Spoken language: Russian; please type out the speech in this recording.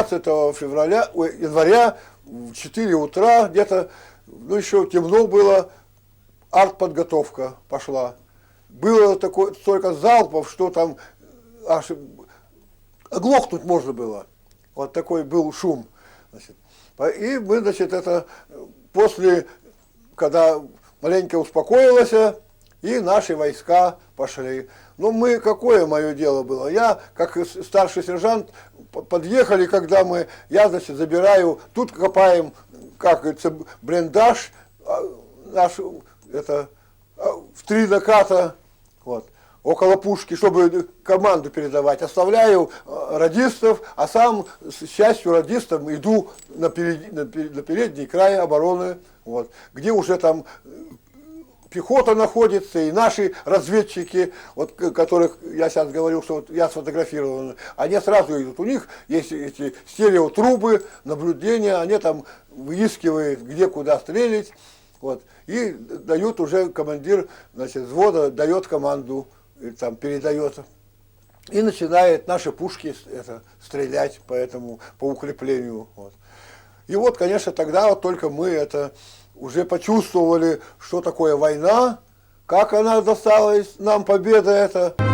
12 февраля, января в 4 утра где-то, ну еще темно было, артподготовка пошла. Было такое, столько залпов, что там аж оглохнуть можно было. Вот такой был шум. Значит. И мы, значит, это после, когда маленько успокоилось, и наши войска пошли. Ну, мы, какое мое дело было? Я, как старший сержант, подъехали, когда я, значит, забираю, тут копаем, как говорится, блиндаж, наш, это, в 3 наката, вот, около пушки, чтобы команду передавать. Оставляю радистов, а сам с частью радистов иду на передний край обороны, вот, где уже там пехота находится, и наши разведчики, вот, которых я сейчас говорил, что вот я сфотографировал, они сразу идут. У них есть эти стереотрубы, наблюдения, они там выискивают, где куда стрелять. Вот, и дают уже командир, значит, взвода, дает команду, и там передает. И начинает наши пушки стрелять по укреплению. Вот. И вот, конечно, тогда вот только мы уже почувствовали, что такое война, как она досталась нам, победа эта.